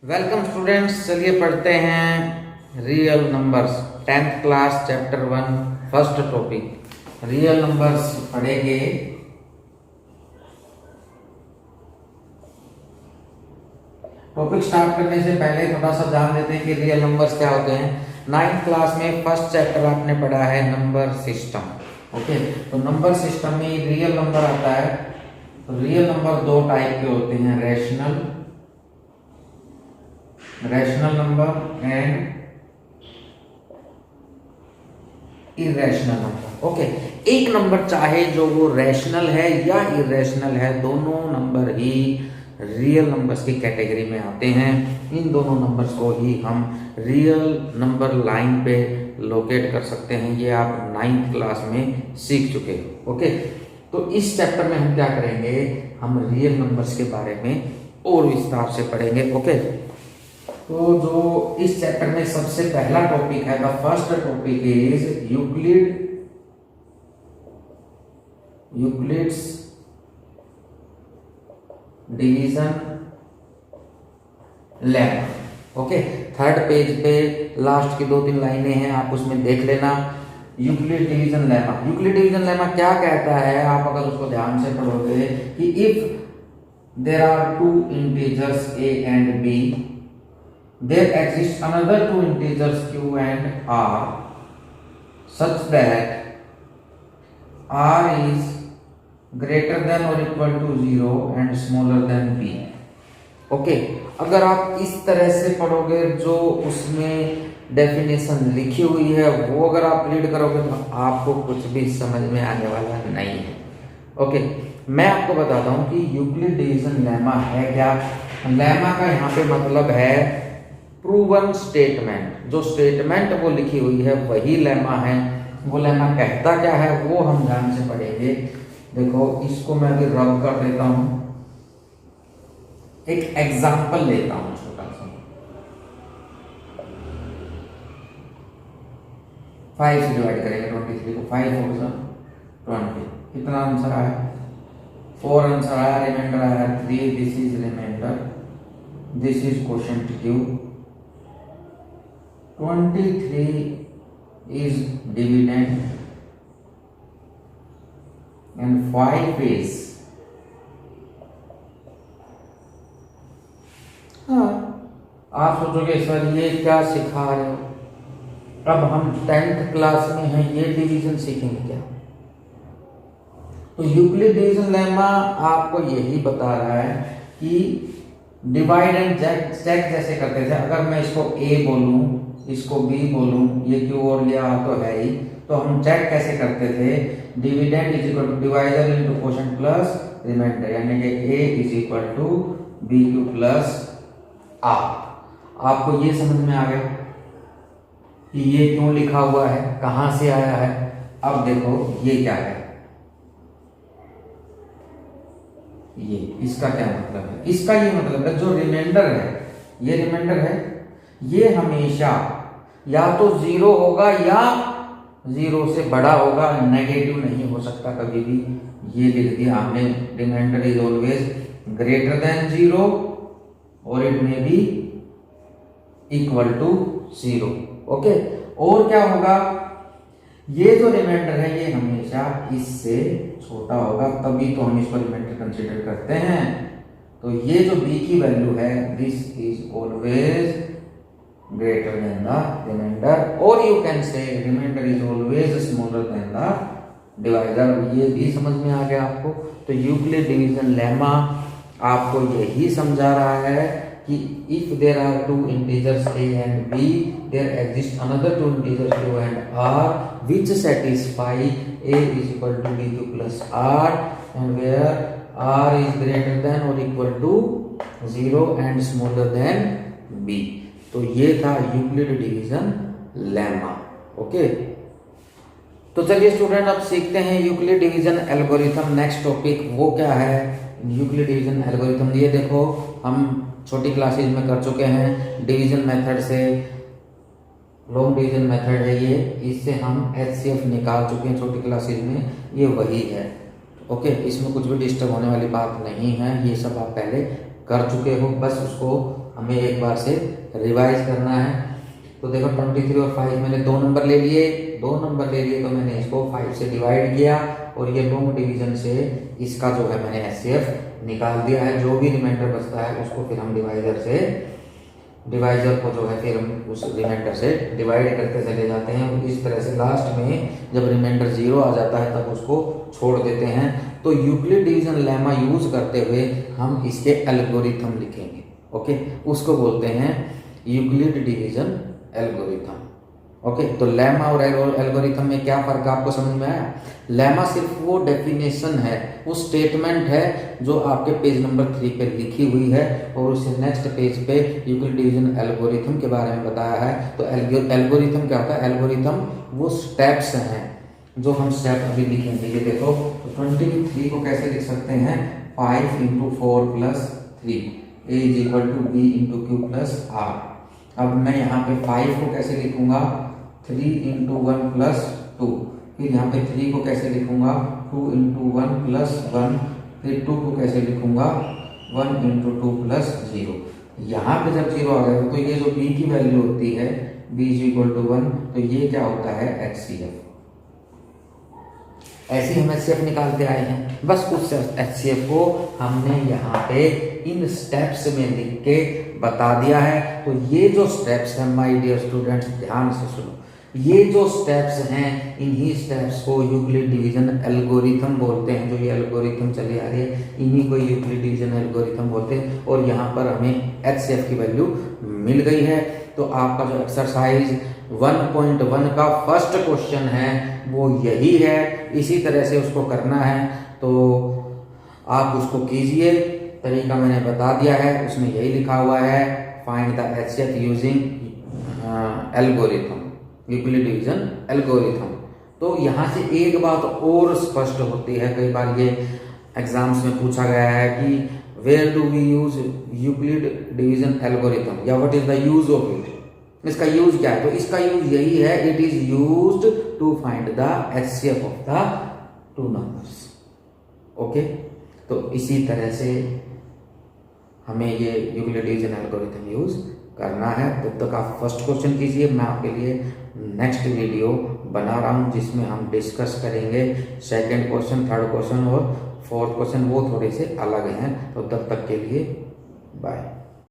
Welcome students, चलिए पढ़ते हैं real numbers 10th class chapter 1 first topic real numbers पढ़ेंगे। टॉपिक स्टार्ट करने से पहले थोड़ा सा जान लेते हैं कि रियल नंबर्स क्या होते हैं। 9th क्लास में फर्स्ट चैप्टर आपने पढ़ा है नंबर सिस्टम। ओके, तो नंबर सिस्टम में रियल नंबर आता है। तो रियल नंबर दो टाइप के होते हैं, rational number and irrational number. Okay, एक नंबर चाहे जो वो रैशनल है या इरेशनल है, दोनों नंबर ही रियल नंबर्स की कैटेगरी में आते हैं। इन दोनों नंबर्स को ही हम रियल नंबर लाइन पे लोकेट कर सकते हैं। ये आप 9th क्लास में सीख चुके हो। ओके, तो इस चैप्टर में हम क्या करेंगे, हम रियल नंबर्स के बारे में और विस्तार से पढ़ेंगे। ओके, तो जो इस चैप्टर में सबसे पहला टॉपिक है, the first topic is Euclid's division lemma. Okay, third page पे लास्ट की 2-3 लाइनें हैं, आप उसमें देख लेना। Euclid division lemma. Euclid division lemma क्या कहता है, आप अगर उसको ध्यान से पढ़ोगे कि if there are two integers a and b, there exists another two integers q and r such that r is greater than or equal to 0 and smaller than b। Okay, अगर आप इस तरह से पढ़ोगे, जो उसमें डेफिनेशन लिखी हुई है वो अगर आप रीड करोगे तो आपको कुछ भी समझ में आने वाला नहीं है। ओके, मैं आपको बताता हूं कि यूक्लिड डिवीजन लेमा है क्या। लेमा का यहाँ पे मतलब है प्रूवन स्टेटमेंट। जो स्टेटमेंट वो लिखी हुई है वही लेमा है। वो लेमा कहता क्या है वो हम ध्यान से पढ़ेंगे। देखो, इसको मैं अभी रब कर देता हूं, एक एग्जांपल लेता हूं छोटा सा। 5 से डिवाइड करेंगे 23 को। 5 4 20, कितना आंसर आया? 4 आंसर आया। रिमाइंडर आया 3। This is remainder, this is quotient Q. 23 is dividend and 5 is, आप सोचोगे सर ये क्या सिखा रहे हो, अब हम 10th क्लास में हैं, ये डिवीजन सीखेंगे क्या? तो यूक्लिड डिवीजन लेमा आपको यही बता रहा है कि डिवाइड एंड चेक जैसे करते थे। अगर मैं इसको a बोलूं, इसको b बोलूं, ये q और ये r तो है ही, तो हम चेक कैसे करते थे? Dividend is equal to divisor into quotient plus remainder, यानी कि a is equal to bq plus r। आपको ये समझ में आ गया कि ये क्यों लिखा हुआ है, कहां से आया है। अब देखो ये क्या है, ये इसका क्या मतलब है? इसका ये मतलब है जो रिमाइंडर है, ये रिमाइंडर है, ये हमेशा या तो 0 होगा या 0 से बड़ा होगा, नेगेटिव नहीं हो सकता कभी भी। ये लिख दिया हमने, remainder is always greater than 0 और it may be equal to 0। Okay, और क्या होगा, ये जो रिमाइंडर है ये हमेशा इससे छोटा होगा, तभी तो हम इसको रिमाइंडर कंसीडर करते हैं। तो ये जो b की वैल्यू है, this is always greater than the remainder, or you can say remainder is always smaller than the divisor। ये भी समझ में आ गया आपको। तो यूक्लिड डिवीजन लेमा आपको यही समझा रहा है कि if there are two integers a and b, there exists another two integers q and r which satisfy a is equal to bq plus r and where r is greater than or equal to 0 and smaller than b। तो ये था Euclid division lemma. Okay, तो चलिए student अब सीखते हैं Euclid division algorithm. Next topic वो क्या है, यूक्लिड डिवीजन एल्गोरिथम। ये देखो, हम छोटी क्लासेज में कर चुके हैं डिवीजन मेथड से। लॉन्ग डिवीजन मेथड है ये, इससे हम एचसीएफ निकाल चुके हैं छोटी क्लासेज में, ये वही है। ओके, इसमें कुछ भी डिस्टर्ब होने वाली बात नहीं है, ये सब आप पहले कर चुके हो, बस उसको हमें एक बार से रिवाइज करना है। तो देखो 23 और 5 मैंने 2 नंबर ले लिए, 2 नंबर ले लिए तो मैंने इसको 5 से डिवाइड किया और ये लॉन्ग डिवीजन से इसका जो है मैंने HCF निकाल दिया है। जो भी रिमाइंडर बचता है उसको फिर हम डिवाइजर को जो है फिर हम उस रिमाइंडर से डिवाइड करते चले जाते हैं। और इस तरह से लास्ट में जब रिमाइंडर 0 आ जाता है तब उसको छोड़ देते हैं। तो यूक्लिड डिवीजन लेमा यूज करते हुए हम इसके एल्गोरिथम लिखेंगे। ओके, उसको बोलते हैं यूक्लिड डिवीजन एल्गोरिथम। ओके, तो लेमा और एल्गोरिथम में क्या फर्क आपको समझ में आया? लेमा सिर्फ वो डेफिनेशन है, वो स्टेटमेंट है जो आपके पेज नंबर 3 पे लिखी हुई है और उससे नेक्स्ट पेज पे यूक्लिड डिवीजन एल्गोरिथम के बारे में बताया है। तो एल्गोरिथम क्या होता है? एल्गोरिथम वो स्टेप्स हैं जो हम स्टेप अभी लिखेंगे। ये देखो, तो 23 को कैसे लिख सकते हैं? 5 × 4 + 3 A = B × Q + R। अब मैं यहाँ पे 5 को कैसे लिखूंगा? 3 × 1 + 2। फिर यहाँ पे 3 को कैसे लिखूंगा? 2 × 1 + 1। फिर 2 को कैसे लिखूंगा? 1 × 2 + 0। यहाँ पे जब 0 आ गया तो ये जो b की वैल्यू होती है b = 1, तो ये क्या होता है? HCF। ऐसे हम HCF निकालते आए हैं। बस उस HCF को हमने यहाँ पे इन स्टेप्स में लिख के बता दिया है। तो ये जो स्टेप्स हैं माय डियर स्टूडेंट्स, ध्यान से सुनो, ये जो स्टेप्स हैं इन्हीं स्टेप्स को यूक्लिड डिवीजन एल्गोरिथम बोलते हैं। जो ये एल्गोरिथम चली आ रही है इन्हीं को यूक्लिड डिवीजन एल्गोरिथम बोलते हैं। और यहाँ पर हमें HCF की वैल्यू मिल गई है। तो आपका जो एक्सरसाइज 1.1 का फर्स्ट क्वेश्चन है वो यही है। इसी तरह से उसको करना है, तो आप उसको कीजिए। तरीका मैंने बता दिया है, उसमें यही लिखा हुआ है, find the HCF using algorithm, Euclid division algorithm. तो यहाँ से एक बात और स्पष्ट होती है, कई बार ये एग्जाम्स में पूछा गया है कि where do we use Euclid division algorithm, या what is the use of it. इसका यूज क्या है? तो इसका यूज यही है, it is used to find the HCF of the 2 numbers. Okay, तो इसी तरह से हमें ये यूक्लिड डिवीजन एल्गोरिथम यूज करना है। तब तक आप फर्स्ट क्वेश्चन कीजिए, मैं आपके लिए नेक्स्ट वीडियो बना रहा हूँ जिसमें हम डिस्कस करेंगे सेकंड क्वेश्चन, थर्ड क्वेश्चन और फोर्थ क्वेश्चन। वो थोड़े से अलग हैं। तो तब तक के लिए बाय।